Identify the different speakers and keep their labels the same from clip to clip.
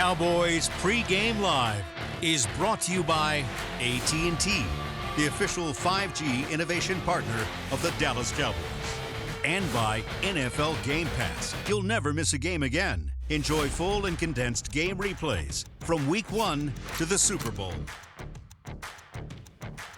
Speaker 1: Cowboys Pregame Live is brought to you by AT&T, the official 5G innovation partner of the Dallas Cowboys. And by NFL Game Pass. You'll never miss a game again. Enjoy full and condensed game replays from Week 1 to the Super Bowl.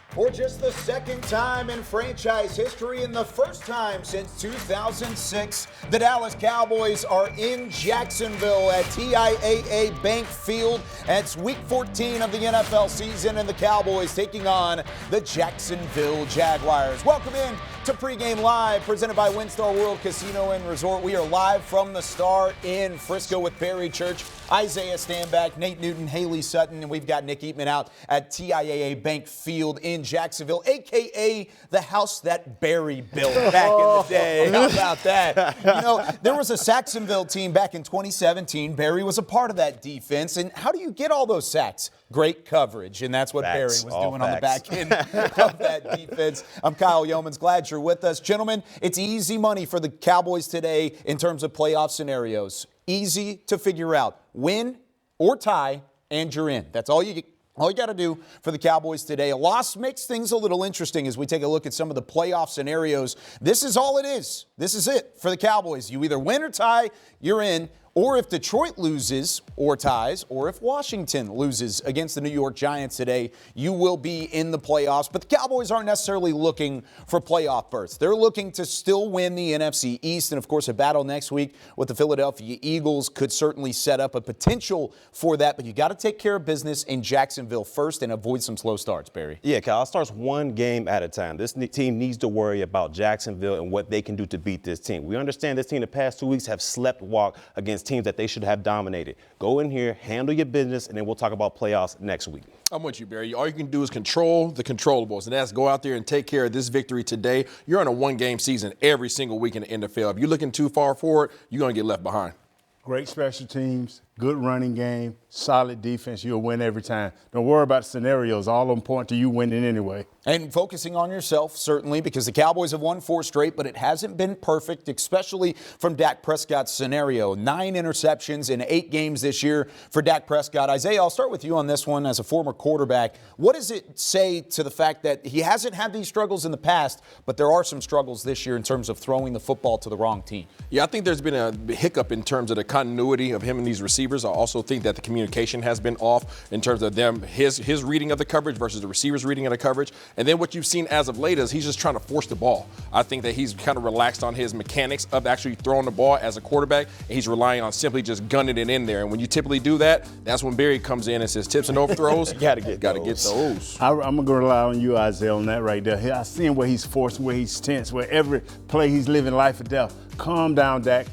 Speaker 2: For just the second time in franchise history and the first time since 2006, the Dallas Cowboys are in Jacksonville at TIAA Bank Field. It's Week 14 of the NFL season, and the Cowboys taking on the Jacksonville Jaguars. Welcome in to Pregame Live, presented by WinStar World Casino and Resort. We are live from the Star in Frisco with Barry Church, Isaiah Stanback, Nate Newton, Haley Sutton, and we've got Nick Eatman out at TIAA Bank Field in Jacksonville, a.k.a. the house that Barry built back in the day. How about that? You know, there was a Sacksonville team back in 2017. Barry was a part of that defense. And how do you get all those sacks? Great coverage, and that's what Barry was doing on the back end of that defense. I'm Kyle Yeomans. Glad you're with us. Gentlemen, it's easy money for the Cowboys today in terms of playoff scenarios. Easy to figure out. Win or tie, and you're in. That's all you got to do for the Cowboys today. A loss makes things a little interesting as we take a look at some of the playoff scenarios. This is all it is. This is it for the Cowboys. You either win or tie, you're in. Or if Detroit loses or ties, or if Washington loses against the New York Giants today, you will be in the playoffs. But the Cowboys aren't necessarily looking for playoff berths. They're looking to still win the NFC East. And, of course, a battle next week with the Philadelphia Eagles could certainly set up a potential for that. But you got to take care of business in Jacksonville first and avoid some slow starts, Barry.
Speaker 3: Yeah, Kyle, it starts one game at a time. This team needs to worry about Jacksonville and what they can do to beat this team. We understand this team the past 2 weeks have slept walk against teams that they should have dominated. Go in here, handle your business, and then we'll talk about playoffs next week.
Speaker 4: I'm with you, Barry. All you can do is control the controllables, and that's go out there and take care of this victory today. You're on a one-game season every single week in the NFL. If you're looking too far forward, you're going to get left behind.
Speaker 5: Great special teams, good running game, solid defense. You'll win every time. Don't worry about scenarios. All of them point to you winning anyway.
Speaker 2: And focusing on yourself, certainly, because the Cowboys have won 4 straight, but it hasn't been perfect, especially from Dak Prescott's scenario. 9 interceptions in 8 games this year for Dak Prescott. Isaiah, I'll start with you on this one as a former quarterback. What does it say to the fact that he hasn't had these struggles in the past, but there are some struggles this year in terms of throwing the football to the wrong team?
Speaker 4: Yeah, I think there's been a hiccup in terms of the continuity of him and these receivers. I also think that the communication has been off in terms of his reading of the coverage versus the receivers' reading of the coverage. And then what you've seen as of late is he's just trying to force the ball. I think that he's kind of relaxed on his mechanics of actually throwing the ball as a quarterback. And he's relying on simply just gunning it in there. And when you typically do that, that's when Barry comes in and says tips and overthrows.
Speaker 3: Got to get
Speaker 5: those. I'm going to rely on you, Isaiah, on that right there. I see him where he's forced, where he's tense, where every play he's living life or death. Calm down, Dak.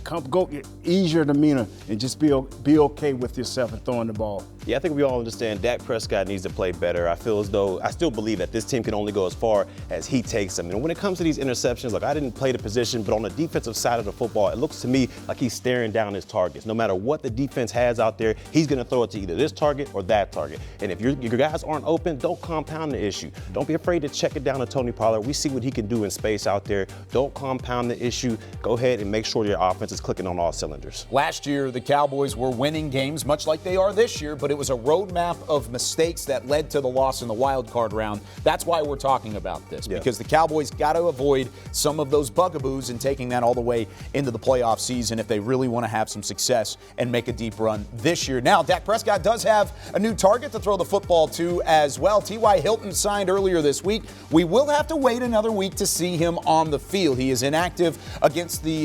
Speaker 5: Ease your demeanor and just be okay with yourself and throwing the ball.
Speaker 3: Yeah, I think we all understand Dak Prescott needs to play better. I feel as though I still believe that this team can only go as far as he takes them. And when it comes to these interceptions, I didn't play the position, but on the defensive side of the football, it looks to me like he's staring down his targets. No matter what the defense has out there, he's going to throw it to either this target or that target. And if your guys aren't open, don't compound the issue. Don't be afraid to check it down to Tony Pollard. We see what he can do in space out there. Don't compound the issue. Go ahead and make sure your offense is clicking on all cylinders.
Speaker 2: Last year, the Cowboys were winning games much like they are this year, but it was a roadmap of mistakes that led to the loss in the wild card round. That's why we're talking about this, because the Cowboys got to avoid some of those bugaboos and taking that all the way into the playoff season if they really want to have some success and make a deep run this year. Now, Dak Prescott does have a new target to throw the football to as well. T.Y. Hilton signed earlier this week. We will have to wait another week to see him on the field. He is inactive against the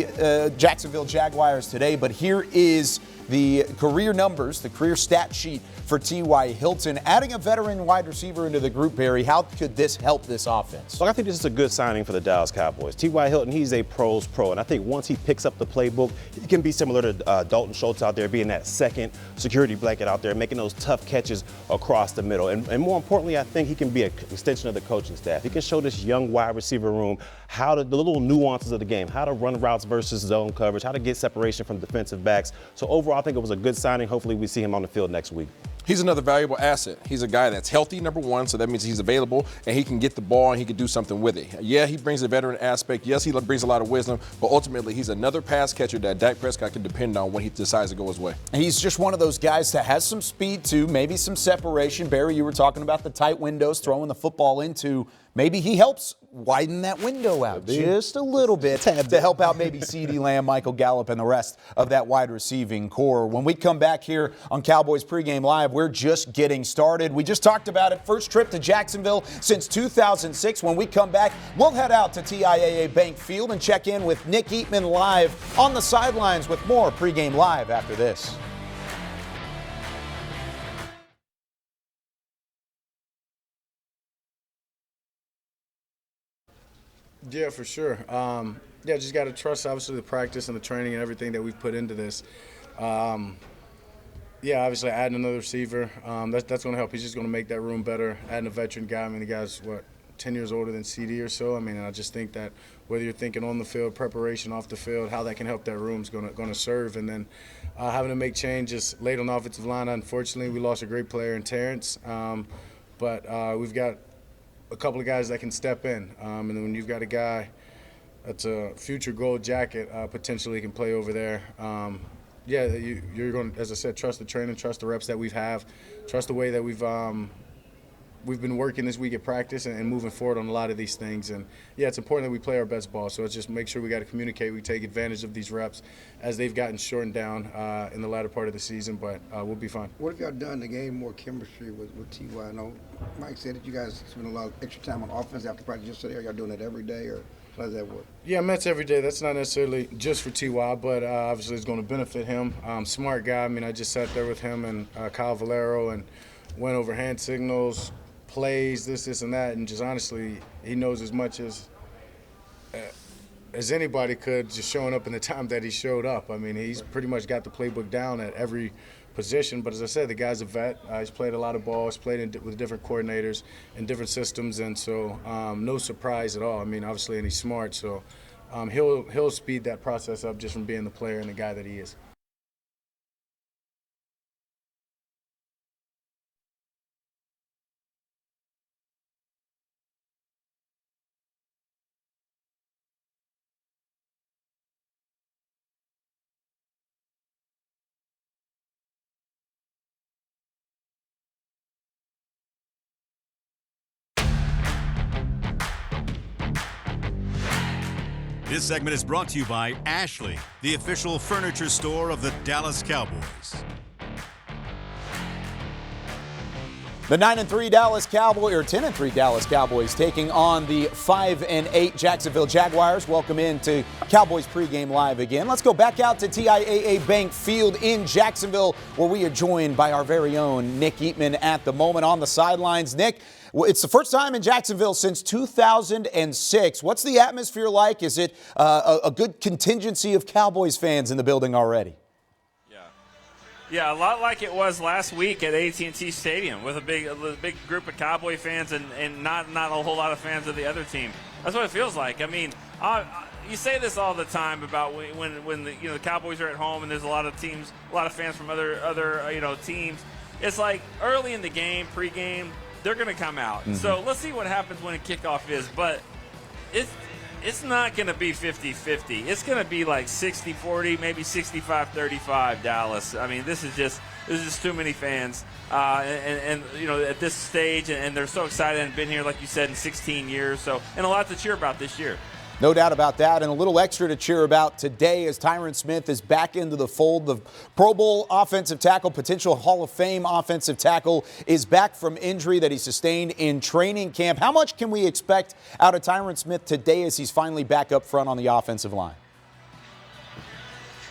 Speaker 2: Jacksonville Jaguars today, but here is the career numbers, the career stat sheet for T.Y. Hilton. Adding a veteran wide receiver into the group, Barry, how could this help this offense?
Speaker 3: Look, I think this is a good signing for the Dallas Cowboys. T.Y. Hilton, he's a pro's pro, and I think once he picks up the playbook, he can be similar to Dalton Schultz out there, being that second security blanket out there, making those tough catches across the middle. And more importantly, I think he can be an extension of the coaching staff. He can show this young wide receiver room how to, the little nuances of the game, how to run routes versus zone coverage, how to get separation from defensive backs. So overall, I think it was a good signing. Hopefully we see him on the field next week.
Speaker 4: He's another valuable asset. He's a guy that's healthy, number one, so that means he's available and he can get the ball and he can do something with it. Yeah, he brings a veteran aspect. Yes, he brings a lot of wisdom, but ultimately he's another pass catcher that Dak Prescott can depend on when he decides to go his way.
Speaker 2: He's just one of those guys that has some speed too, maybe some separation. Barry, you were talking about the tight windows, throwing the football into. Maybe he helps widen that window out just a little bit to help out maybe CeeDee Lamb, Michael Gallup, and the rest of that wide receiving core. When we come back here on Cowboys Pregame Live, we're just getting started. We just talked about it. First trip to Jacksonville since 2006. When we come back, we'll head out to TIAA Bank Field and check in with Nick Eatman live on the sidelines with more Pregame Live after this.
Speaker 6: Yeah, for sure. Yeah, just got to trust, obviously, the practice and the training and everything that we've put into this. Yeah, obviously, adding another receiver, that's going to help. He's just going to make that room better. Adding a veteran guy, I mean, the guy's, 10 years older than CD or so. I mean, I just think that whether you're thinking on the field, preparation off the field, how that can help that room is going to serve. And then having to make changes late on the offensive line, unfortunately, we lost a great player in Terrence. But we've got a couple of guys that can step in. And then when you've got a guy that's a future gold jacket, potentially can play over there. Yeah, you're going to, as I said, trust the training, trust the reps that we have, trust the way that we've been working this week at practice and moving forward on a lot of these things. And, yeah, it's important that we play our best ball. So it's just make sure we got to communicate. We take advantage of these reps as they've gotten shortened down in the latter part of the season. But we'll be fine.
Speaker 7: What have y'all done to gain more chemistry with T.Y.? I know Mike said that you guys spend a lot of extra time on offense after practice yesterday. Are y'all doing that every day, or how does that work?
Speaker 6: Yeah, Mets every day. That's not necessarily just for T.Y., but obviously it's going to benefit him. Smart guy. I mean, I just sat there with him and Kyle Valero and went over hand signals, plays, this, and that, and just honestly, he knows as much as anybody could, just showing up in the time that he showed up. I mean, he's pretty much got the playbook down at every position. But as I said, the guy's a vet. He's played a lot of ball. He's played with different coordinators and different systems, and so no surprise at all. I mean, obviously, and he's smart, so he'll speed that process up just from being the player and the guy that he is.
Speaker 1: This segment is brought to you by Ashley, the official furniture store of the Dallas Cowboys.
Speaker 2: The 9-3 Dallas Cowboys, or 10-3 Dallas Cowboys, taking on the 5-8 Jacksonville Jaguars. Welcome into Cowboys Pregame Live again. Let's go back out to TIAA Bank Field in Jacksonville, where we are joined by our very own Nick Eatman at the moment on the sidelines. Nick, it's the first time in Jacksonville since 2006. What's the atmosphere like? Is it a good contingency of Cowboys fans in the building already?
Speaker 8: Yeah, a lot like it was last week at AT&T Stadium with a big group of Cowboy fans and not a whole lot of fans of the other team. That's what it feels like. I mean, you say this all the time about when the Cowboys are at home and there's a lot of teams, a lot of fans from other teams. It's like early in the game, pregame, they're going to come out. Mm-hmm. So let's see what happens when a kickoff is. But it's not going to be 50-50. It's going to be like 60-40, maybe 65-35 Dallas. I mean, this is just too many fans. And at this stage, and they're so excited and been here, like you said, in 16 years. So, and a lot to cheer about this year.
Speaker 2: No doubt about that, and a little extra to cheer about today as Tyron Smith is back into the fold. The Pro Bowl offensive tackle, potential Hall of Fame offensive tackle, is back from injury that he sustained in training camp. How much can we expect out of Tyron Smith today as he's finally back up front on the offensive line?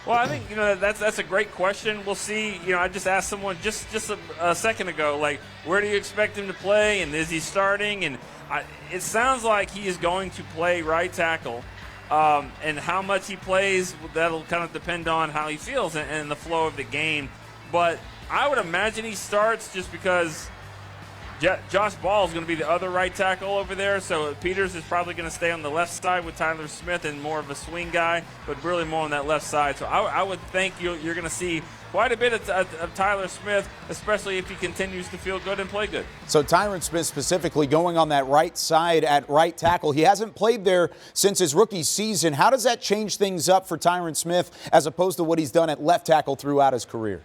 Speaker 8: Well, I think that's a great question. We'll see. I just asked someone just a second ago, like, where do you expect him to play, and is he starting? And it sounds like he is going to play right tackle, and how much he plays, that'll kind of depend on how he feels and the flow of the game. But I would imagine he starts just because Josh Ball is going to be the other right tackle over there, so Peters is probably going to stay on the left side with Tyler Smith and more of a swing guy, but really more on that left side. So I would think you're going to see quite a bit of Tyler Smith, especially if he continues to feel good and play good.
Speaker 2: So Tyron Smith specifically going on that right side at right tackle. He hasn't played there since his rookie season. How does that change things up for Tyron Smith as opposed to what he's done at left tackle throughout his career?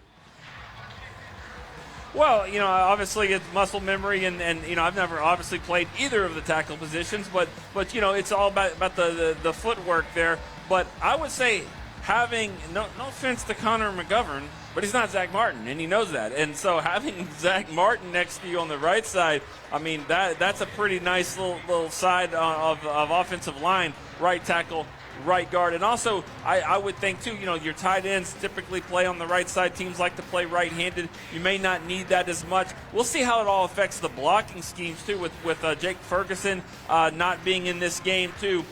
Speaker 8: Well, obviously it's muscle memory, and I've never obviously played either of the tackle positions, but it's all about the footwork there. But I would say having, no offense to Connor McGovern, but he's not Zach Martin, and he knows that. And so having Zach Martin next to you on the right side, I mean, that's a pretty nice little side of offensive line, right tackle, right guard. And also, I would think, too, your tight ends typically play on the right side. Teams like to play right-handed. You may not need that as much. We'll see how it all affects the blocking schemes, too, with Jake Ferguson not being in this game, too.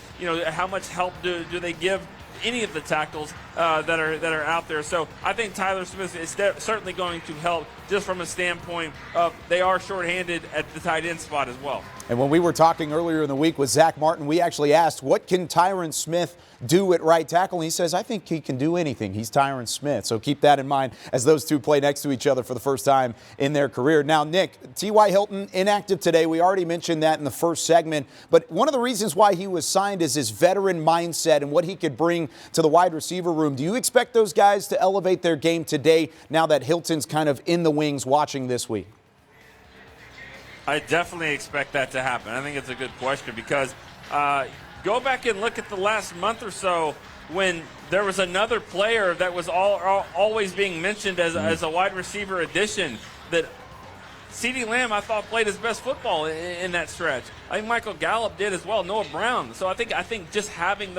Speaker 8: How much help do they give any of the tackles that are out there? So I think Tyler Smith is certainly going to help just from a standpoint of they are shorthanded at the tight end spot as well.
Speaker 2: And when we were talking earlier in the week with Zach Martin, we actually asked, what can Tyron Smith do at right tackle? And he says, I think he can do anything. He's Tyron Smith. So keep that in mind as those two play next to each other for the first time in their career. Now, Nick, T.Y. Hilton inactive today. We already mentioned that in the first segment. But one of the reasons why he was signed is his veteran mindset and what he could bring to the wide receiver room. Do you expect those guys to elevate their game today now that Hilton's kind of in the wings watching this week?
Speaker 8: I definitely expect that to happen. I think it's a good question because go back and look at the last month or so when there was another player that was always being mentioned as a wide receiver addition that CeeDee Lamb, I thought, played his best football in that stretch. I think Michael Gallup did as well, Noah Brown. So I think just having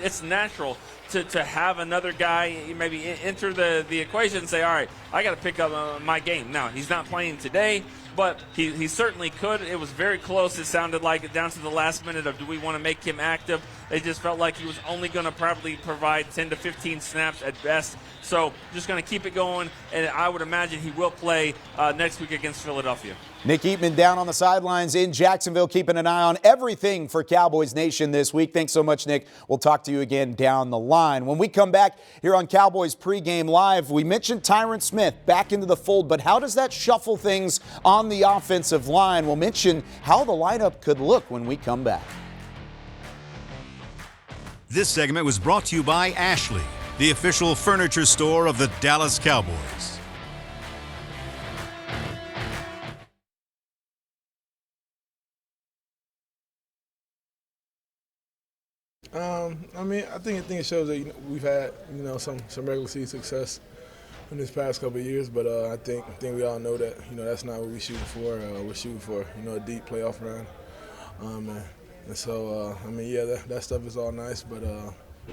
Speaker 8: it's natural to have another guy maybe enter the equation and say, all right, I got to pick up my game. Now, he's not playing today, but he certainly could. It was very close. It sounded like down to the last minute of do we want to make him active. They just felt like he was only going to probably provide 10 to 15 snaps at best. So just going to keep it going, and I would imagine he will play next week against Philadelphia.
Speaker 2: Nick Eatman down on the sidelines in Jacksonville, keeping an eye on everything for Cowboys Nation this week. Thanks so much, Nick. We'll talk to you again down the line. When we come back here on Cowboys Pregame Live, we mentioned Tyron Smith back into the fold, but how does that shuffle things on the offensive line? We'll mention how the lineup could look when we come back.
Speaker 1: This segment was brought to you by Ashley, the official furniture store of the Dallas Cowboys.
Speaker 9: I think it shows that we've had some regular season success in this past couple of years, but I think we all know that that's not what we're shooting for. We're shooting for a deep playoff run, and so that stuff is all nice, but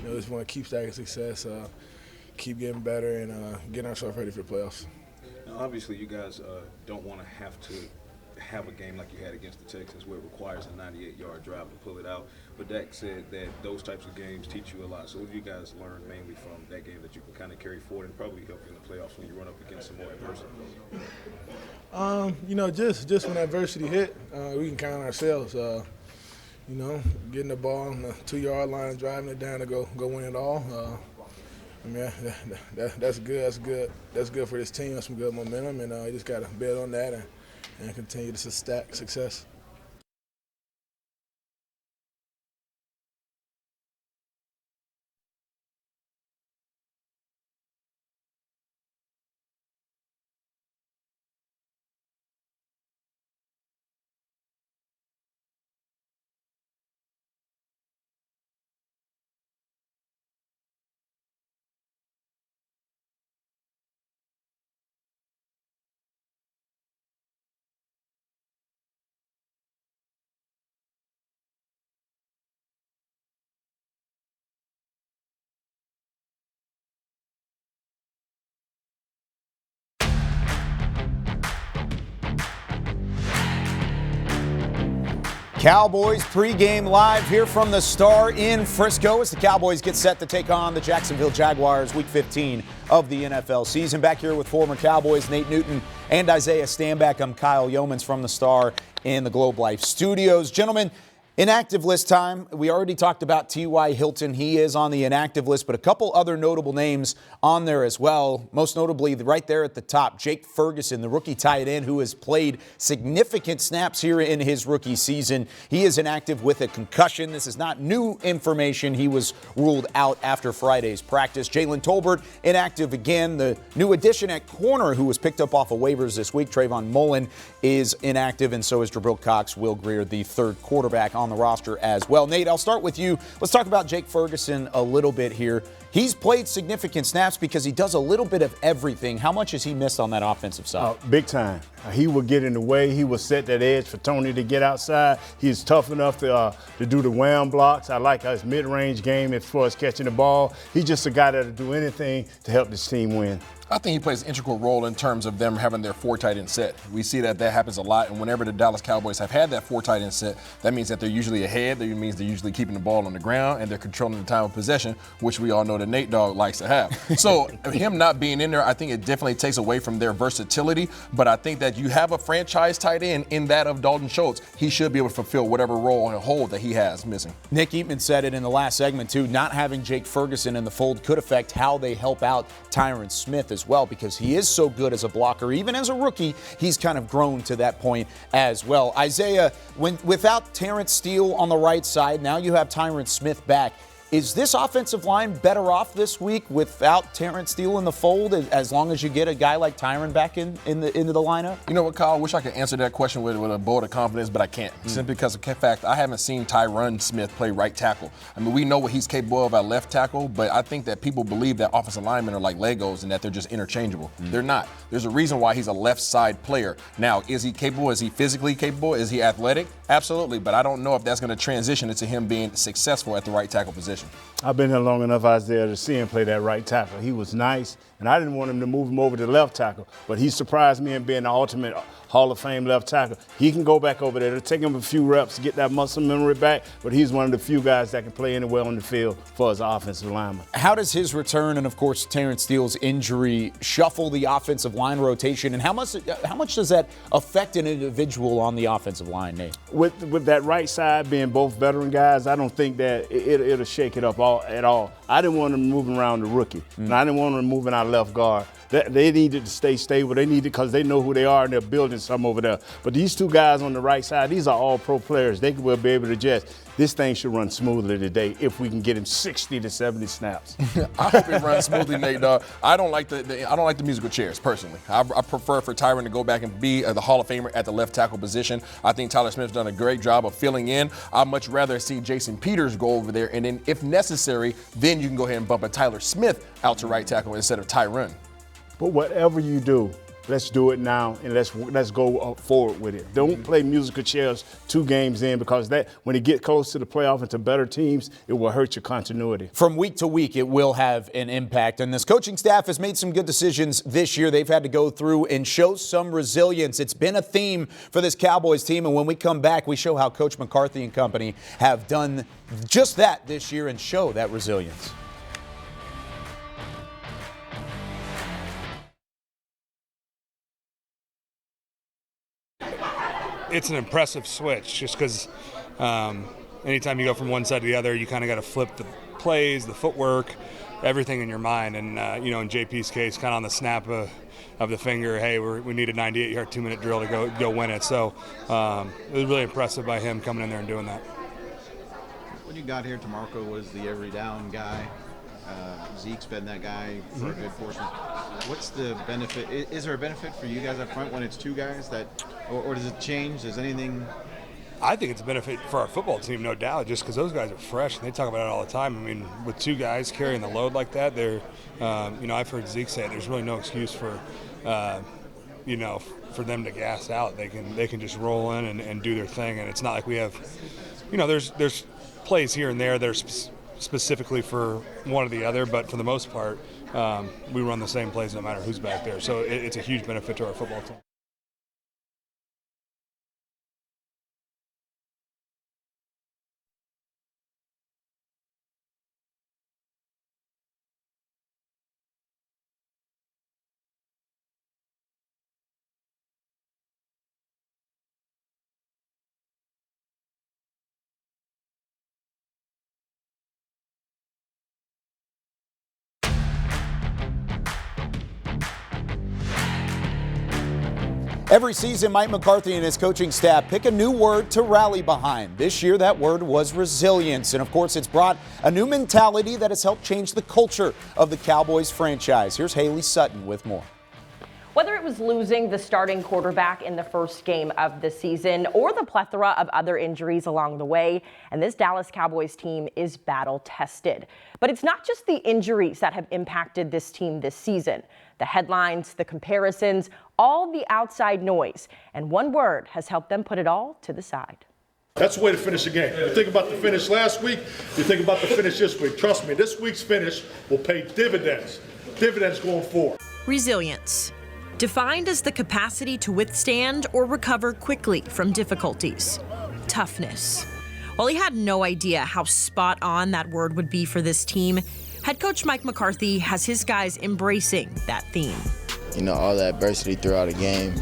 Speaker 9: just want to keep stacking success, keep getting better, and getting ourselves ready for the playoffs.
Speaker 10: Now, obviously, you guys don't want to have a game like you had against the Texans where it requires a 98-yard drive to pull it out. But Dak said that those types of games teach you a lot. So what have you guys learned mainly from that game that you can kind of carry forward and probably help you in the playoffs when you run up against some more adversity?
Speaker 9: Just when adversity hit, we can count on ourselves. Getting the ball on the 2-yard line, driving it down to go win it all. That's good. That's good for this team. That's some good momentum, and you just got to build on that and continue to stack success.
Speaker 2: Cowboys pregame live here from the Star in Frisco as the Cowboys get set to take on the Jacksonville Jaguars week 15 of the NFL season. Back here with former Cowboys Nate Newton and Isaiah Stanback. I'm Kyle Yeomans from the Star in the Globe Life studios. Gentlemen, inactive list time. We already talked about T.Y. Hilton. He is on the inactive list, but a couple other notable names on there as well. Most notably, right there at the top, Jake Ferguson, the rookie tight end who has played significant snaps here in his rookie season. He is inactive with a concussion. This is not new information. He was ruled out after Friday's practice. Jalen Tolbert, inactive again. The new addition at corner who was picked up off of waivers this week, Trayvon Mullen, is inactive, and so is Jabril Cox, Will Grier, the third quarterback on the roster as well. Nate, I'll start with you. Let's talk about Jake Ferguson a little bit here. He's played significant snaps because he does a little bit of everything. How much has he missed on that offensive side?
Speaker 5: Big time. He will get in the way. He will set that edge for Tony to get outside. He's tough enough to do the wham blocks. I like his mid-range game as far as catching the ball. He's just a guy that'll do anything to help this team win.
Speaker 4: I think he plays an integral role in terms of them having their 4 tight end set. We see that happens a lot, and whenever the Dallas Cowboys have had that 4 tight end set, that means that they're usually ahead. That means they're usually keeping the ball on the ground, and they're controlling the time of possession, which we all know that Nate Dogg likes to have. So him not being in there, I think it definitely takes away from their versatility, but I think that you have a franchise tight end in that of Dalton Schultz. He should be able to fulfill whatever role and hold that he has missing.
Speaker 2: Nick Eatman said it in the last segment, too. Not having Jake Ferguson in the fold could affect how they help out Tyron Smith as well, because he is so good as a blocker. Even as a rookie, he's kind of grown to that point as well. Isaiah, without Terrence Steele on the right side, now you have Tyron Smith back. Is this offensive line better off this week without Terrence Steele in the fold, as long as you get a guy like Tyron back into the lineup?
Speaker 4: You know what, Kyle? I wish I could answer that question with a bolt of confidence, but I can't. Simply because of the fact I haven't seen Tyron Smith play right tackle. I mean, we know what he's capable of at left tackle, but I think that people believe that offensive linemen are like Legos and that they're just interchangeable. They're not. There's a reason why he's a left side player. Now, is he capable? Is he physically capable? Is he athletic? Absolutely, but I don't know if that's going to transition into him being successful at the right tackle position.
Speaker 5: I've been here long enough, Isaiah, to see him play that right tackle. He was nice, and I didn't want him to move him over to the left tackle, but he surprised me in being the ultimate Hall of Fame left tackle. He can go back over there. It'll take him a few reps to get that muscle memory back, but he's one of the few guys that can play anywhere on the field for his offensive lineman.
Speaker 2: How does his return and, of course, Terrence Steele's injury shuffle the offensive line rotation, and how much does that affect an individual on the offensive line, Nate?
Speaker 5: With that right side being both veteran guys, I don't think that it'll shake it up at all. I didn't want them moving around the rookie, and I didn't want them moving our left guard. They needed to stay stable. They needed because they know who they are and they're building some over there. But these two guys on the right side, these are all pro players. They will be able to adjust. This thing should run smoothly today if we can get him 60 to 70 snaps.
Speaker 4: I hope it runs smoothly, Nate. I don't like the musical chairs personally. I prefer for Tyron to go back and be the Hall of Famer at the left tackle position. I think Tyler Smith's done a great job of filling in. I'd much rather see Jason Peters go over there, and then if necessary, then you can go ahead and bump a Tyler Smith out to right tackle instead of Tyron.
Speaker 5: But whatever you do, let's do it now, and let's go forward with it. Don't play musical chairs 2 games in, because that when it gets close to the playoff and to better teams, it will hurt your continuity.
Speaker 2: From week to week, it will have an impact. And this coaching staff has made some good decisions this year. They've had to go through and show some resilience. It's been a theme for this Cowboys team, and when we come back, we show how Coach McCarthy and company have done just that this year and show that resilience.
Speaker 11: It's an impressive switch just because anytime you go from one side to the other, you kind of got to flip the plays, the footwork, everything in your mind. And, in JP's case, kind of on the snap of the finger, hey, we need a 98-yard 2-minute drill to go win it. So it was really impressive by him coming in there and doing that.
Speaker 12: When you got here, DeMarco was the every down guy. Zeke's been that guy for a good portion. What's the benefit? Is there a benefit for you guys up front when it's 2 guys or does it change? Does anything?
Speaker 11: I think it's a benefit for our football team, no doubt, just because those guys are fresh and they talk about it all the time. I mean, with 2 guys carrying the load like that, I've heard Zeke say it, there's really no excuse for, for them to gas out. They can just roll in and do their thing, and it's not like we have, there's plays here and there that are specifically for one or the other, but for the most part, we run the same plays no matter who's back there. So it's a huge benefit to our football team.
Speaker 2: Every season, Mike McCarthy and his coaching staff pick a new word to rally behind. This year, that word was resilience. And of course, it's brought a new mentality that has helped change the culture of the Cowboys franchise. Here's Haley Sutton with more.
Speaker 13: Whether it was losing the starting quarterback in the first game of the season or the plethora of other injuries along the way, and this Dallas Cowboys team is battle tested. But it's not just the injuries that have impacted this team this season. The headlines, the comparisons, all the outside noise, and one word has helped them put it all to the side.
Speaker 14: That's the way to finish a game. You think about the finish last week, you think about the finish this week. Trust me, this week's finish will pay dividends going forward.
Speaker 15: Resilience, defined as the capacity to withstand or recover quickly from difficulties. Toughness. While he had no idea how spot on that word would be for this team, head coach Mike McCarthy has his guys embracing that theme.
Speaker 16: You know, all the adversity throughout a game,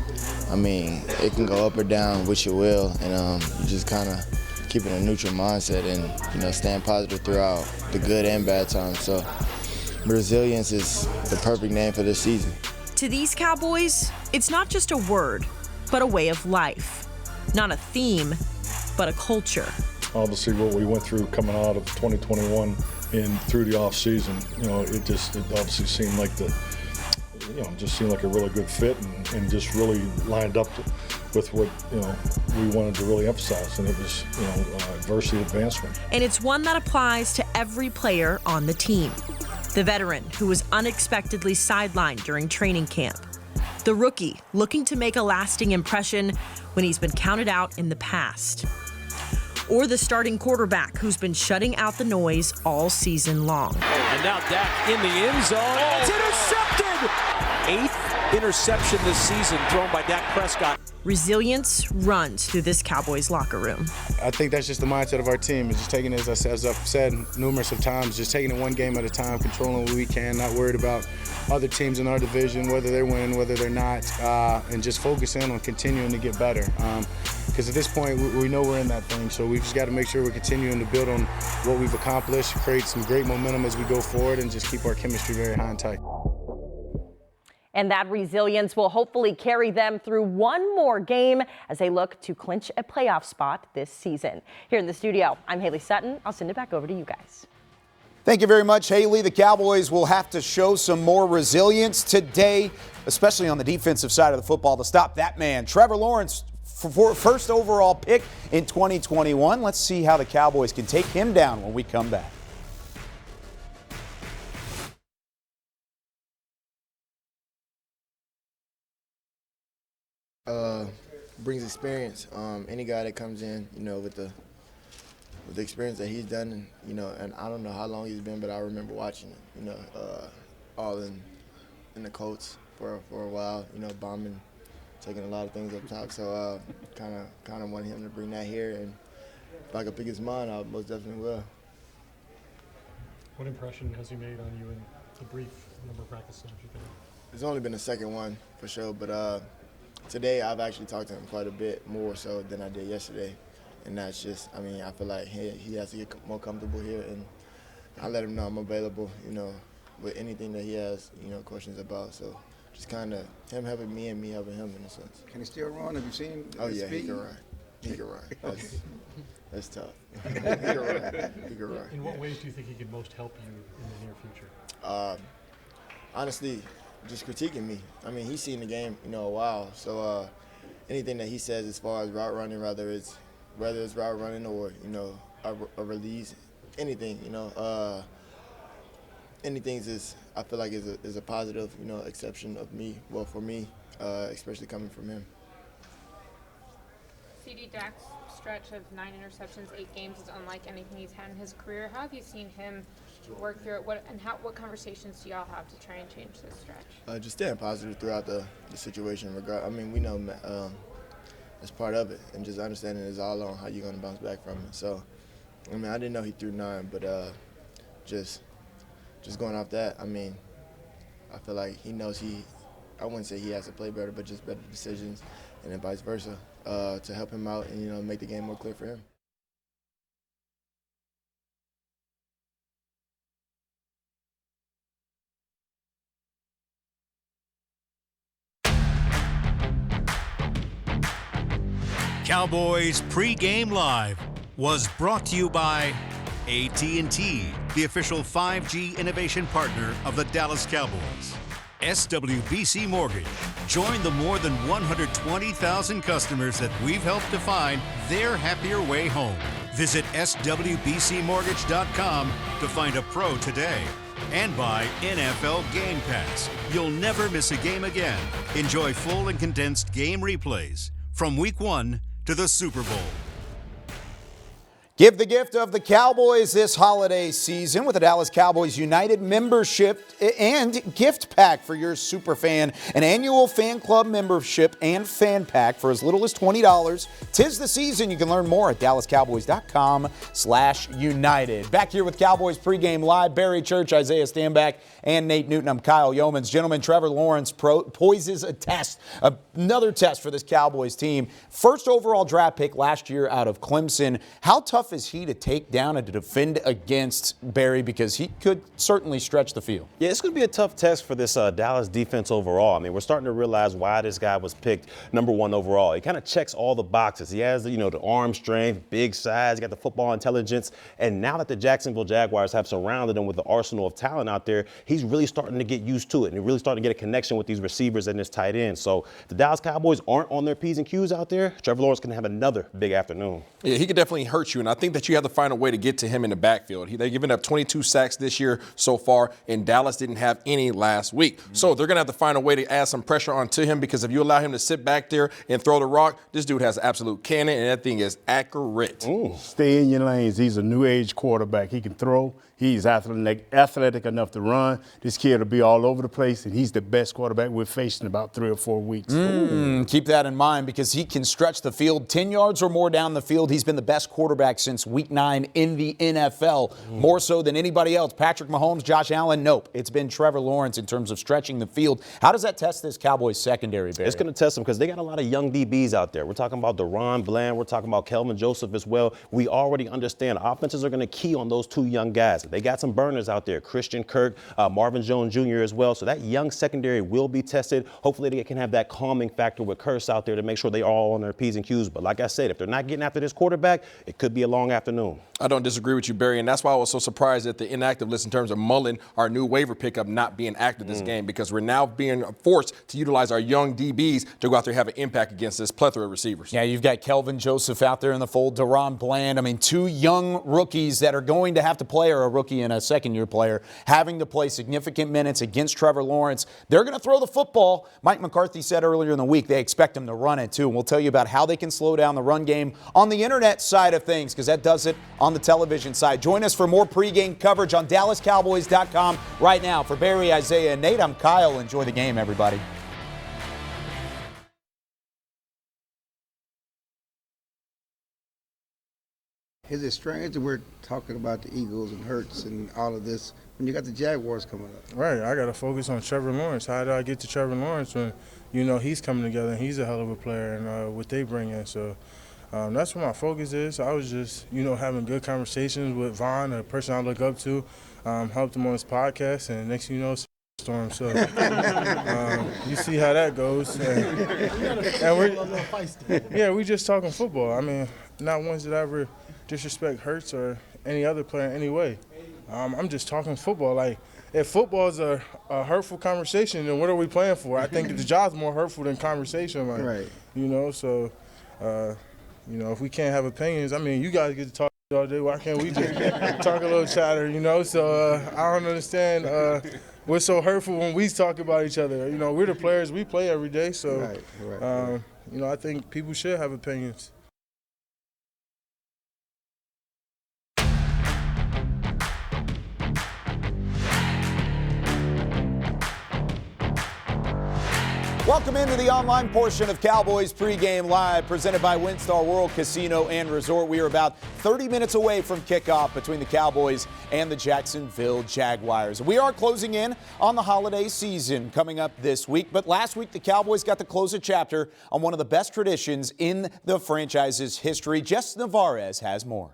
Speaker 16: I mean, it can go up or down, which it will, and you just kind of keep it a neutral mindset and, you know, staying positive throughout the good and bad times. So resilience is the perfect name for this season.
Speaker 15: To these Cowboys, it's not just a word, but a way of life. Not a theme, but a culture.
Speaker 14: Obviously, what we went through coming out of 2021 and through the off season, you know, it obviously seemed like just seemed like a really good fit and just really lined up with what, you know, we wanted to really emphasize, and it was, you know, adversity advancement.
Speaker 15: And it's one that applies to every player on the team. The veteran who was unexpectedly sidelined during training camp. The rookie looking to make a lasting impression when he's been counted out in the past. Or the starting quarterback who's been shutting out the noise all season long.
Speaker 17: And now Dak in the end zone. Oh, it's intercepted! 8th interception this season thrown by Dak Prescott.
Speaker 15: Resilience runs through this Cowboys locker room.
Speaker 6: I think that's just the mindset of our team. It's just taking it, as I've said numerous of times, just taking it one game at a time, controlling what we can, not worried about other teams in our division, whether they're winning, whether they're not, and just focusing on continuing to get better. Because at this point, we know we're in that thing, so we've just got to make sure we're continuing to build on what we've accomplished, create some great momentum as we go forward, and just keep our chemistry very high and tight.
Speaker 13: And that resilience will hopefully carry them through one more game as they look to clinch a playoff spot this season. Here in the studio, I'm Haley Sutton. I'll send it back over to you guys.
Speaker 2: Thank you very much, Haley. The Cowboys will have to show some more resilience today, especially on the defensive side of the football, to stop that man, Trevor Lawrence, for first overall pick in 2021. Let's see how the Cowboys can take him down when we come back.
Speaker 16: Brings experience. Any guy that comes in, you know, with the experience that he's done, and you know, and I don't know how long he's been, but I remember watching it. You know, all in the Colts for a while. You know, bombing, taking a lot of things up top. So kind of want him to bring that here, and if I could pick his mind, I most definitely will.
Speaker 18: What impression has he made on you in the brief number of practices you've been in?
Speaker 16: It's only been the second one for sure, but today I've actually talked to him quite a bit more so than I did yesterday. And that's just, I mean, I feel like he has to get more comfortable here, and I let him know I'm available, you know, with anything that he has, you know, questions about. So just kind of him helping me and me helping him in a sense.
Speaker 7: Can he still run? Have you seen him?
Speaker 16: Oh, yeah, he can run. He can run. That's tough. He can run. He can run.
Speaker 18: In what ways do you think he could most help you in the near future?
Speaker 16: Honestly, just critiquing me. I mean, he's seen the game, you know, a while. So anything that he says as far as route running, whether it's route running or, you know, a release, anything, you know, anything is, I feel like is a positive, you know, exception of me. Well, for me, especially coming from him.
Speaker 19: CD Dak's stretch of 9 interceptions, 8 games is unlike anything he's had in his career. How have you seen him work through it? What conversations do y'all have to try and change this stretch?
Speaker 16: Just staying positive throughout the situation. I mean, we know it's part of it, and just understanding it's all on how you're going to bounce back from it. So, I mean, I didn't know he threw 9, but just going off that, I mean, I feel like he knows I wouldn't say he has to play better, but just better decisions, and then vice versa, to help him out and, you know, make the game more clear for him.
Speaker 1: Cowboys Pregame Live was brought to you by AT&T, the official 5G innovation partner of the Dallas Cowboys. SWBC Mortgage. Join the more than 120,000 customers that we've helped define their happier way home. Visit swbcmortgage.com to find a pro today. And by NFL Game Pass. You'll never miss a game again. Enjoy full and condensed game replays from Week 1 to the Super Bowl.
Speaker 2: Give the gift of the Cowboys this holiday season with a Dallas Cowboys United membership and gift pack for your super fan. An annual fan club membership and fan pack for as little as $20. 'Tis the season. You can learn more at dallascowboys.com/united. Back here with Cowboys Pregame Live, Barry Church, Isaiah Stanback, and Nate Newton. I'm Kyle Yeomans. Gentlemen, Trevor Lawrence poises a test, another test for this Cowboys team. First overall draft pick last year out of Clemson. How tough is he to take down and to defend against, Barry, because he could certainly stretch the field?
Speaker 3: Yeah, it's going to be a tough test for this Dallas defense overall. I mean, we're starting to realize why this guy was picked number 1 overall. He kind of checks all the boxes. He has, the arm strength, big size, he got the football intelligence, and now that the Jacksonville Jaguars have surrounded him with the arsenal of talent out there, he's really starting to get used to it, and he's really starting to get a connection with these receivers and this tight end. So if the Dallas Cowboys aren't on their P's and Q's out there, Trevor Lawrence can have another big afternoon.
Speaker 4: Yeah, he could definitely hurt you, and I think that you have to find a way to get to him in the backfield. They've given up 22 sacks this year so far, and Dallas didn't have any last week. So they're going to have to find a way to add some pressure onto him, because if you allow him to sit back there and throw the rock, this dude has absolute cannon, and that thing is accurate.
Speaker 5: Stay in your lanes. He's a new age quarterback. He can throw. He's athletic enough to run. This kid will be all over the place, and he's the best quarterback we've faced in about 3 or 4 weeks.
Speaker 2: Keep that in mind, because he can stretch the field 10 yards or more down the field. He's been the best quarterback since Week 9 in the NFL, more so than anybody else. Patrick Mahomes, Josh Allen, nope. It's been Trevor Lawrence in terms of stretching the field. How does that test this Cowboys secondary, Barry?
Speaker 3: It's going to test them because they got a lot of young DBs out there. We're talking about Deron Bland. We're talking about Kelvin Joseph as well. We already understand offenses are going to key on those 2 young guys. They got some burners out there, Christian Kirk, Marvin Jones Jr. as well. So that young secondary will be tested. Hopefully they can have that calming factor with Curse out there to make sure they are all on their P's and Q's. But like I said, if they're not getting after this quarterback, it could be a long afternoon.
Speaker 4: I don't disagree with you, Barry, and that's why I was so surprised at the inactive list in terms of Mullen, our new waiver pickup, not being active this game, because we're now being forced to utilize our young DBs to go out there and have an impact against this plethora of receivers.
Speaker 2: Yeah, you've got Kelvin Joseph out there in the fold, Deron Bland. I mean, 2 young rookies that are going to have to play, or a rookie and a second-year player, having to play significant minutes against Trevor Lawrence. They're going to throw the football. Mike McCarthy said earlier in the week they expect him to run it, too. And we'll tell you about how they can slow down the run game on the internet side of things, because that does it on the television side. Join us for more pregame coverage on DallasCowboys.com right now. For Barry, Isaiah, and Nate, I'm Kyle. Enjoy the game, everybody.
Speaker 7: Is it strange that we're talking about the Eagles and Hurts and all of this when you got the Jaguars coming up?
Speaker 6: Right, I got to focus on Trevor Lawrence. How do I get to Trevor Lawrence when, he's coming together and he's a hell of a player and what they bring in? So that's what my focus is. I was just, having good conversations with Vaughn, a person I look up to, helped him on his podcast, and next thing you know, storm. So you see how that goes. And we just talking football. I mean, not once did I ever disrespect Hurts or any other player in any way. I'm just talking football. Like, if football is a hurtful conversation, then what are we playing for? I think the job's more hurtful than conversation. Like,
Speaker 7: right.
Speaker 6: So, if we can't have opinions, I mean, you guys get to talk all day. Why can't we just talk a little chatter, So I don't understand what's so hurtful when we talk about each other. We're the players. We play every day. So,
Speaker 7: right.
Speaker 6: I think people should have opinions.
Speaker 2: Welcome into the online portion of Cowboys Pregame Live, presented by WinStar World Casino and Resort. We are about 30 minutes away from kickoff between the Cowboys and the Jacksonville Jaguars. We are closing in on the holiday season coming up this week, but last week the Cowboys got to close a chapter on one of the best traditions in the franchise's history. Jess Navarez has more.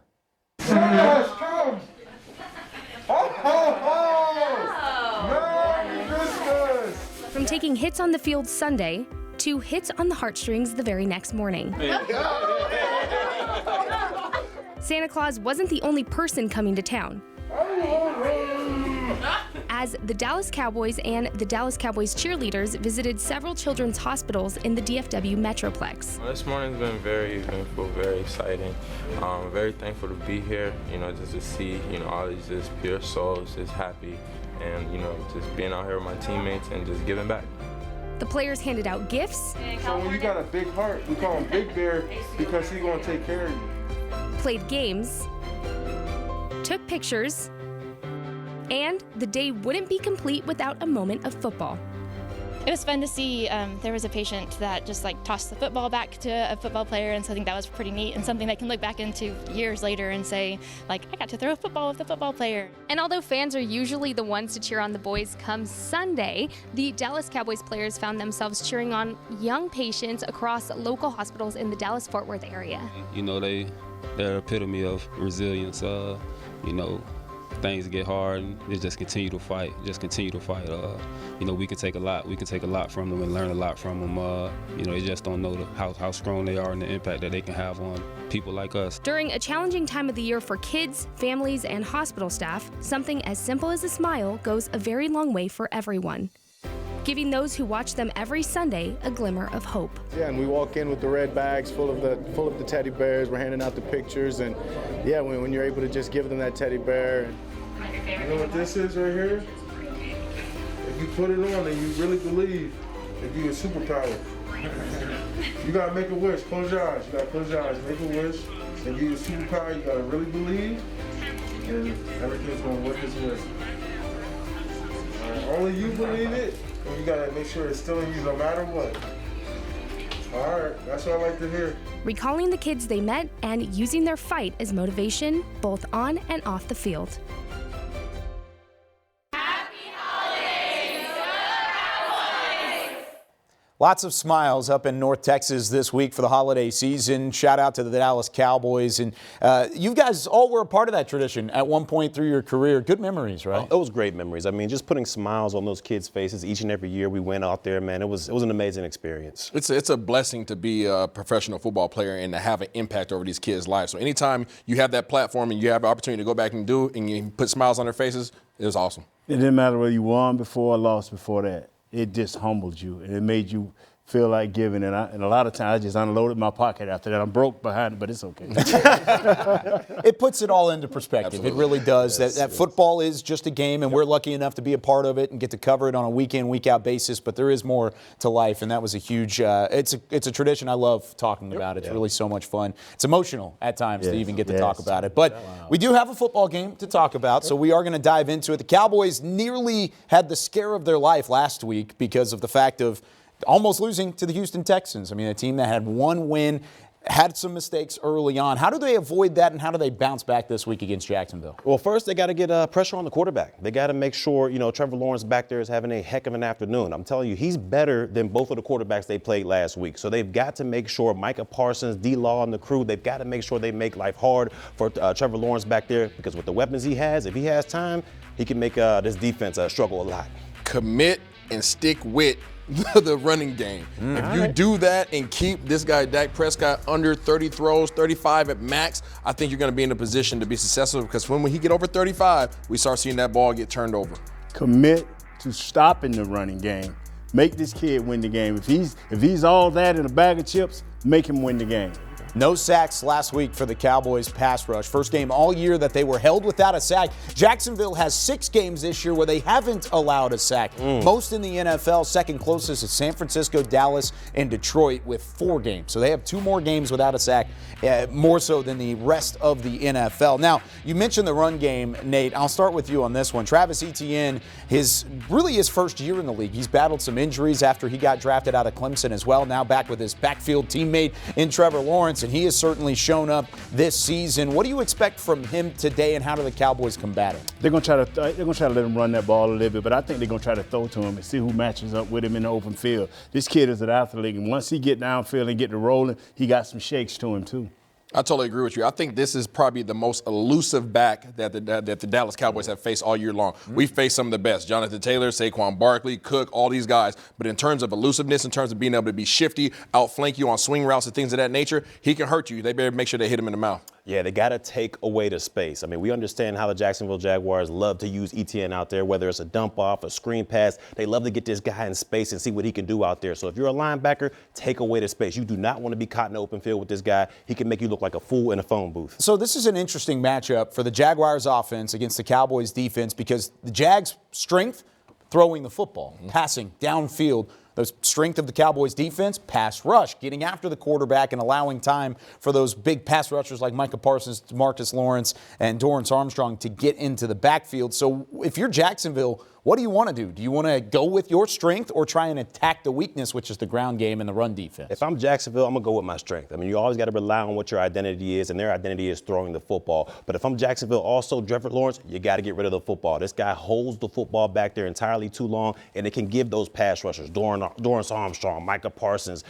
Speaker 20: From taking hits on the field Sunday to hits on the heartstrings the very next morning. Santa Claus wasn't the only person coming to town, as the Dallas Cowboys and the Dallas Cowboys cheerleaders visited several children's hospitals in the DFW Metroplex.
Speaker 21: This morning's been very eventful, very exciting. Very thankful to be here, just to see, all these just pure souls just happy and, just being out here with my teammates and just giving back.
Speaker 20: The players handed out gifts.
Speaker 9: So when you got a big heart, we call him Big Bear because he's going to take care of you.
Speaker 20: Played games, took pictures, and the day wouldn't be complete without a moment of football.
Speaker 22: It was fun to see there was a patient that just tossed the football back to a football player, and so I think that was pretty neat and something that can look back into years later and say, I got to throw a football with the football player.
Speaker 20: And although fans are usually the ones to cheer on the boys come Sunday, the Dallas Cowboys players found themselves cheering on young patients across local hospitals in the Dallas-Fort Worth area.
Speaker 23: They're the epitome of resilience. Things get hard and they just continue to fight. We can take a lot. We can take a lot from them and learn a lot from them. They just don't know how strong they are and the impact that they can have on people like us.
Speaker 20: During a challenging time of the year for kids, families, and hospital staff, something as simple as a smile goes a very long way for everyone, giving those who watch them every Sunday a glimmer of hope.
Speaker 6: Yeah, and we walk in with the red bags full of the teddy bears. We're handing out the pictures, and yeah, when you're able to just give them that teddy bear.
Speaker 9: You know what this is right here? If you put it on and you really believe, it gives you a superpower. You gotta make a wish. Close your eyes. Make a wish. And give you a superpower. You gotta really believe, and everything's gonna work its way. Only you believe it, and you gotta make sure it's still in you no matter what. All right, that's what I like to hear.
Speaker 20: Recalling the kids they met and using their fight as motivation, both on and off the field.
Speaker 2: Lots of smiles up in North Texas this week for the holiday season. Shout out to the Dallas Cowboys. And you guys all were a part of that tradition at one point through your career. Good memories, right?
Speaker 3: Oh, it was great memories. Just putting smiles on those kids' faces each and every year we went out there, man. It was an amazing experience.
Speaker 4: It's a blessing to be a professional football player and to have an impact over these kids' lives. So anytime you have that platform and you have the opportunity to go back and do it and you put smiles on their faces, it was awesome.
Speaker 5: It didn't matter whether you won before or lost before that. It just humbled you, and it made you feel like giving. And a lot of times I just unloaded my pocket after that. I'm broke behind it, but it's okay.
Speaker 2: It puts it all into perspective.
Speaker 4: Absolutely.
Speaker 2: It really does.
Speaker 4: Yes,
Speaker 2: that football is just a game, and we're lucky enough to be a part of it and get to cover it on a week-in, week-out basis. But there is more to life, and that was a huge. It's a tradition I love talking about. It's really so much fun. It's emotional at times to even get to talk about it. But we do have a football game to talk about, so we are going to dive into it. The Cowboys nearly had the scare of their life last week because of the fact of almost losing to the Houston Texans. A team that had one win, had some mistakes early on. How do they avoid that, and how do they bounce back this week against Jacksonville?
Speaker 3: Well, first they got to get pressure on the quarterback. They got to make sure, Trevor Lawrence back there is having a heck of an afternoon. I'm telling you, he's better than both of the quarterbacks they played last week. So they've got to make sure Micah Parsons, D-Law, and the crew, they've got to make sure they make life hard for Trevor Lawrence back there, because with the weapons he has, if he has time, he can make this defense struggle a lot.
Speaker 4: Commit and stick with the running game. If you do that and keep this guy, Dak Prescott, under 30 throws, 35 at max, I think you're going to be in a position to be successful, because when he get over 35, we start seeing that ball get turned over.
Speaker 5: Commit to stopping the running game. Make this kid win the game. If he's all that in a bag of chips, make him win the game.
Speaker 2: No sacks last week for the Cowboys pass rush. First game all year that they were held without a sack. Jacksonville has 6 games this year where they haven't allowed a sack. Most in the NFL. Second closest is San Francisco, Dallas, and Detroit with 4 games. So they have 2 more games without a sack, more so than the rest of the NFL. Now, you mentioned the run game, Nate. I'll start with you on this one. Travis Etienne, his first year in the league. He's battled some injuries after he got drafted out of Clemson as well. Now back with his backfield teammate in Trevor Lawrence, and he has certainly shown up this season. What do you expect from him today, and how do the Cowboys combat it?
Speaker 5: They're gonna try to let him run that ball a little bit, but I think they're gonna try to throw to him and see who matches up with him in the open field. This kid is an athlete, and once he get downfield and get to rolling, he got some shakes to him too.
Speaker 4: I totally agree with you. I think this is probably the most elusive back that the Dallas Cowboys have faced all year long. We've faced some of the best. Jonathan Taylor, Saquon Barkley, Cook, all these guys. But in terms of elusiveness, in terms of being able to be shifty, outflank you on swing routes and things of that nature, he can hurt you. They better make sure they hit him in the mouth.
Speaker 3: Yeah, they got to take away the space. I mean, we understand how the Jacksonville Jaguars love to use ETN out there, whether it's a dump off, a screen pass. They love to get this guy in space and see what he can do out there. So if you're a linebacker, take away the space. You do not want to be caught in the open field with this guy. He can make you look like a fool in a phone booth.
Speaker 2: So this is an interesting matchup for the Jaguars offense against the Cowboys defense because the Jags' strength, throwing the football, passing downfield. The strength of the Cowboys defense, pass rush, getting after the quarterback and allowing time for those big pass rushers like Micah Parsons, Marcus Lawrence, and Dorrance Armstrong to get into the backfield. So if you're Jacksonville, what do you want to do? Do you want to go with your strength or try and attack the weakness, which is the ground game and the run defense?
Speaker 3: If I'm Jacksonville, I'm going to go with my strength. I mean, you always got to rely on what your identity is, and their identity is throwing the football. But if I'm Jacksonville, also Trevor Lawrence, you got to get rid of the football. This guy holds the football back there entirely too long, and it can give those pass rushers, Dorrance Armstrong, Micah Parsons,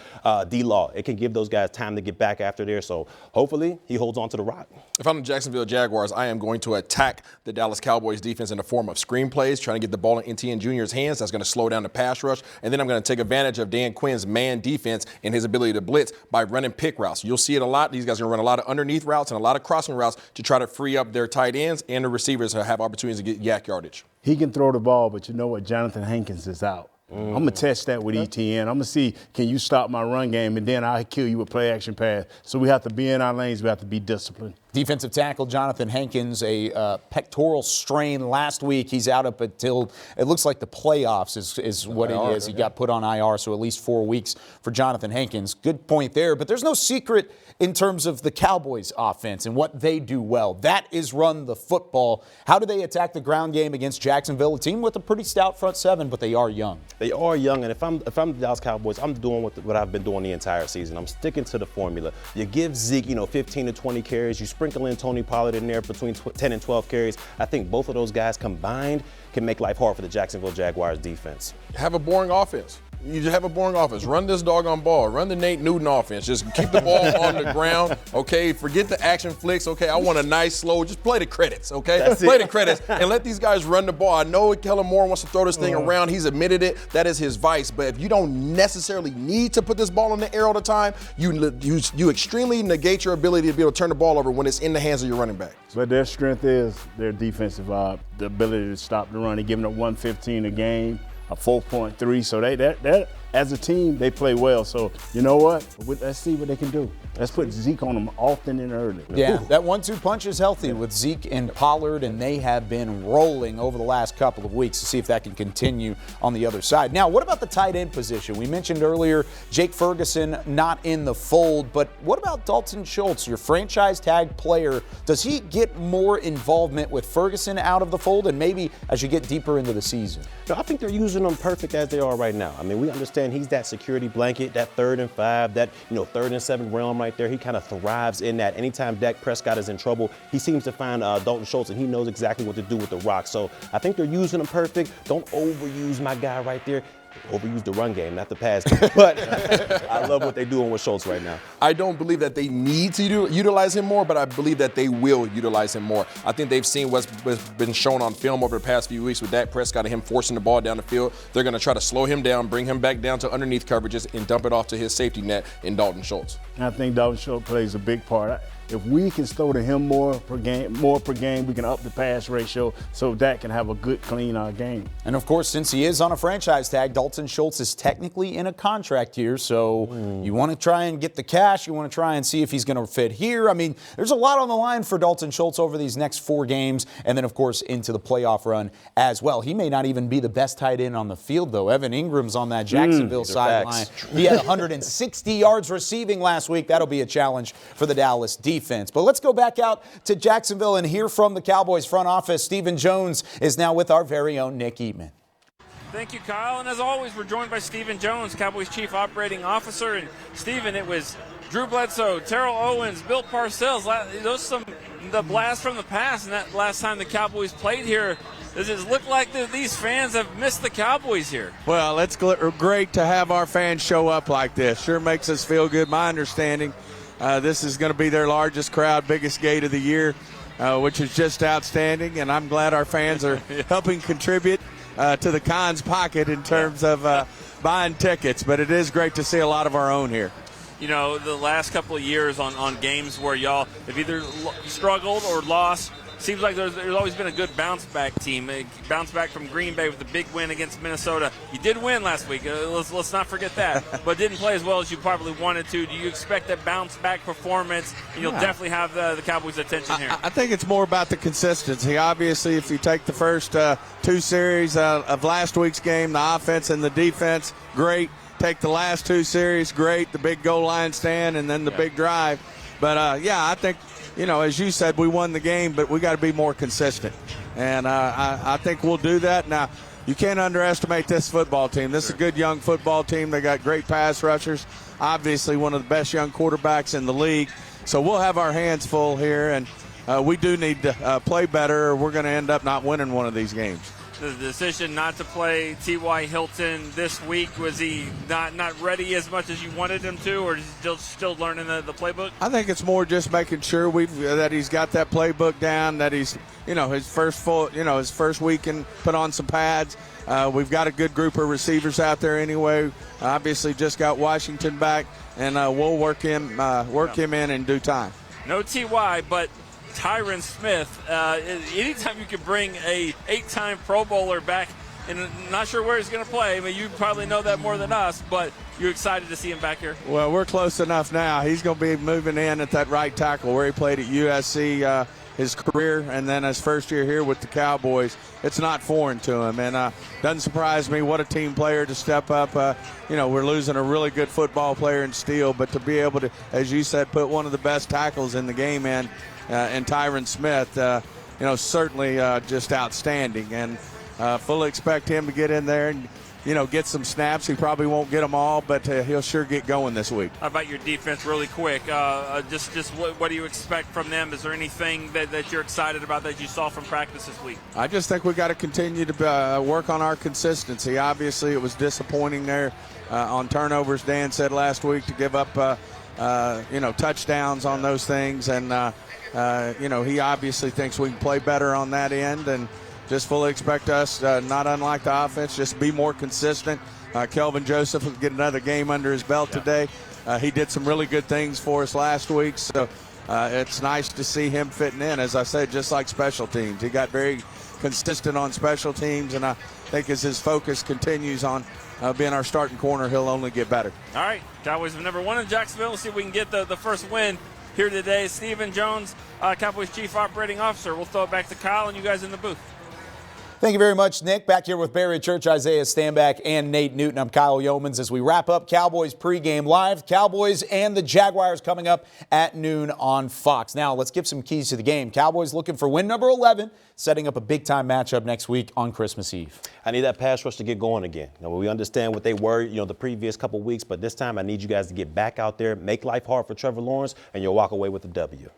Speaker 3: D-Law, it can give those guys time to get back after there. So hopefully he holds on to the rock.
Speaker 4: If I'm the Jacksonville Jaguars, I am going to attack the Dallas Cowboys defense in the form of screen plays, trying to get the ball in NTN Jr.'s hands. That's going to slow down the pass rush. And then I'm going to take advantage of Dan Quinn's man defense and his ability to blitz by running pick routes. You'll see it a lot. These guys are going to run a lot of underneath routes and a lot of crossing routes to try to free up their tight ends and the receivers to have opportunities to get yak yardage.
Speaker 5: He can throw the ball, but you know what? Jonathan Hankins is out. I'm going to test that with ETN. I'm going to see, can you stop my run game, and then I'll kill you with play-action pass. So we have to be in our lanes. We have to be disciplined.
Speaker 2: Defensive tackle Jonathan Hankins, a pectoral strain last week. He's out up until it looks like the playoffs is what it is. He got put on IR, so at least 4 weeks for Jonathan Hankins. Good point there, but there's no secret in terms of the Cowboys offense and what they do well. That is run the football. How do they attack the ground game against Jacksonville, a team with a pretty stout front seven, but they are young?
Speaker 3: They are young, and if I'm the Dallas Cowboys, I'm doing what I've been doing the entire season. I'm sticking to the formula. You give Zeke, 15 to 20 carries. You sprinkle in Tony Pollard in there between 10 and 12 carries. I think both of those guys combined can make life hard for the Jacksonville Jaguars defense.
Speaker 4: Have a boring offense. You just have a boring offense. Run this doggone ball. Run the Nate Newton offense. Just keep the ball on the ground, okay? Forget the action flicks, okay? I want a nice, slow, just play the credits, okay? Play the credits and let these guys run the ball. I know Kellen Moore wants to throw this thing around. He's admitted it. That is his vice. But if you don't necessarily need to put this ball in the air all the time, you extremely negate your ability to be able to turn the ball over when it's in the hands of your running back.
Speaker 5: But their strength is their defensive, the ability to stop the run. They're giving up 115 a game. A 4.3, so that as a team, they play well. So you know what? Let's see what they can do. Let's put Zeke on them often and early.
Speaker 2: Yeah, that 1-2 punch is healthy with Zeke and Pollard, and they have been rolling over the last couple of weeks to see if that can continue on the other side. Now, what about the tight end position? We mentioned earlier Jake Ferguson not in the fold, but what about Dalton Schultz, your franchise tag player? Does he get more involvement with Ferguson out of the fold and maybe as you get deeper into the season?
Speaker 3: No, I think they're using them perfect as they are right now. I mean, we understand he's that security blanket, that 3rd and 5, that 3rd and 7 realm right there. He kind of thrives in that. Anytime Dak Prescott is in trouble, he seems to find Dalton Schultz, and he knows exactly what to do with the rock. So I think they're using him perfect. Don't overuse my guy right there. Overuse the run game, not the pass game. But I love what they're doing with Schultz right now.
Speaker 4: I don't believe that they need to utilize him more, but I believe that they will utilize him more. I think they've seen what's been shown on film over the past few weeks with Dak Prescott and him forcing the ball down the field. They're going to try to slow him down, bring him back down to underneath coverages, and dump it off to his safety net in Dalton Schultz.
Speaker 5: I think Dalton Schultz plays a big part. If we can throw to him more per game, we can up the pass ratio so Dak can have a good, clean game.
Speaker 2: And, of course, since he is on a franchise tag, Dalton Schultz is technically in a contract here. So you want to try and get the cash. You want to try and see if he's going to fit here. I mean, there's a lot on the line for Dalton Schultz over these next 4 games and then, of course, into the playoff run as well. He may not even be the best tight end on the field, though. Evan Ingram's on that Jacksonville sideline. He had 160 yards receiving last week. That'll be a challenge for the Dallas defense. But let's go back out to Jacksonville and hear from the Cowboys front office. Stephen Jones is now with our very own Nick Eatman.
Speaker 8: Thank you, Kyle. And as always, we're joined by Stephen Jones, Cowboys Chief Operating Officer. And Stephen, it was Drew Bledsoe, Terrell Owens, Bill Parcells. Those are the blast from the past. And that last time the Cowboys played here, does it look like these fans have missed the Cowboys here?
Speaker 10: Well, it's great to have our fans show up like this. Sure makes us feel good. My understanding This is going to be their largest crowd, biggest gate of the year, which is just outstanding. And I'm glad our fans are helping contribute to the Cons' pocket in terms of buying tickets. But it is great to see a lot of our own here.
Speaker 8: You know, the last couple of years on games where y'all have either struggled or lost, seems like there's always been a good bounce-back team. Bounce back from Green Bay with a big win against Minnesota. You did win last week. Let's not forget that. But didn't play as well as you probably wanted to. Do you expect a bounce-back performance? And you'll definitely have the Cowboys' attention here.
Speaker 10: I think it's more about the consistency. Obviously, if you take the first 2 series of last week's game, the offense and the defense, great. Take the last 2 series, great. The big goal line stand and then the big drive. But, I think, as you said, we won the game, but we got to be more consistent. And I think we'll do that. Now, you can't underestimate this football team. This is a good young football team. They got great pass rushers, obviously one of the best young quarterbacks in the league. So we'll have our hands full here, and we do need to play better or we're going to end up not winning one of these games.
Speaker 8: The decision not to play T.Y. Hilton this week, was he not ready as much as you wanted him to, or is he still learning the playbook?
Speaker 10: I think it's more just making sure that he's got that playbook down, that he's, his first week and put on some pads. We've got a good group of receivers out there anyway. Obviously just got Washington back, and we'll work him in due time.
Speaker 8: No T.Y., but Tyron Smith, anytime you can bring a 8-time Pro Bowler back, and I'm not sure where he's going to play. I mean, you probably know that more than us, but you're excited to see him back here?
Speaker 10: Well, we're close enough now. He's going to be moving in at that right tackle where he played at USC his career, and then his first year here with the Cowboys. It's not foreign to him, and doesn't surprise me. What a team player to step up. We're losing a really good football player in Steele, but to be able to, as you said, put one of the best tackles in the game in, and Tyron Smith, certainly just outstanding. And fully expect him to get in there and, get some snaps. He probably won't get them all, but he'll sure get going this week.
Speaker 8: How about your defense really quick? Just what do you expect from them? Is there anything that you're excited about that you saw from practice this week?
Speaker 10: I just think we got to continue to work on our consistency. Obviously, it was disappointing there on turnovers, Dan said last week, to give up touchdowns on those things. And, he obviously thinks we can play better on that end, and just fully expect us, not unlike the offense, just be more consistent. Kelvin Joseph will get another game under his belt today. He did some really good things for us last week, so it's nice to see him fitting in. As I said, just like special teams. He got very consistent on special teams, and I think as his focus continues on being our starting corner, he'll only get better.
Speaker 8: All right, Cowboys have never won in Jacksonville. We'll see if we can get the first win here today. Stephen Jones, Cowboys Chief Operating Officer. We'll throw it back to Kyle and you guys in the booth.
Speaker 2: Thank you very much, Nick. Back here with Barry Church, Isaiah Stanback, and Nate Newton. I'm Kyle Yeomans as we wrap up Cowboys pregame live. Cowboys and the Jaguars coming up at noon on Fox. Now, let's give some keys to the game. Cowboys looking for win number 11, setting up a big-time matchup next week on Christmas Eve.
Speaker 3: I need that pass rush to get going again. Now, we understand what they were, the previous couple weeks, but this time I need you guys to get back out there, make life hard for Trevor Lawrence, and you'll walk away with a W.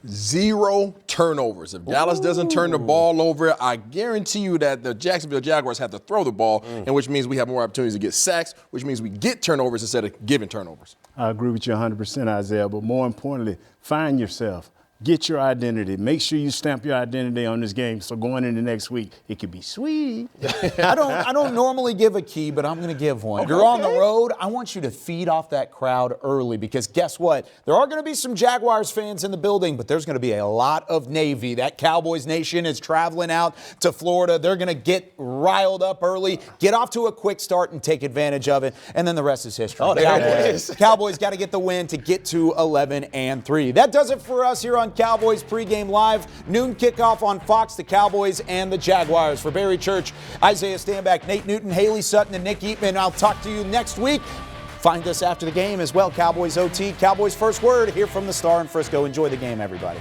Speaker 4: 0 turnovers. If Dallas doesn't turn the ball over, I guarantee you that the Jacksonville Jaguars have to throw the ball, and which means we have more opportunities to get sacks, which means we get turnovers instead of giving turnovers.
Speaker 5: I agree with you 100%, Isaiah, but more importantly, find yourself. Get your identity. Make sure you stamp your identity on this game so going into next week, it could be sweet.
Speaker 2: I don't normally give a key, but I'm going to give one. Okay. You're on the road. I want you to feed off that crowd early because guess what? There are going to be some Jaguars fans in the building, but there's going to be a lot of Navy. That Cowboys Nation is traveling out to Florida. They're going to get riled up early, get off to a quick start and take advantage of it, and then the rest is history. Cowboys got to get the win to get to 11-3. That does it for us here on Cowboys pregame live. Noon kickoff on Fox, the Cowboys and the Jaguars. For Barry Church, Isaiah Stanback, Nate Newton, Haley Sutton, and Nick Eatman. I'll talk to you next week. Find us after the game as well. Cowboys OT, Cowboys First Word here from the Star in Frisco. Enjoy the game, everybody.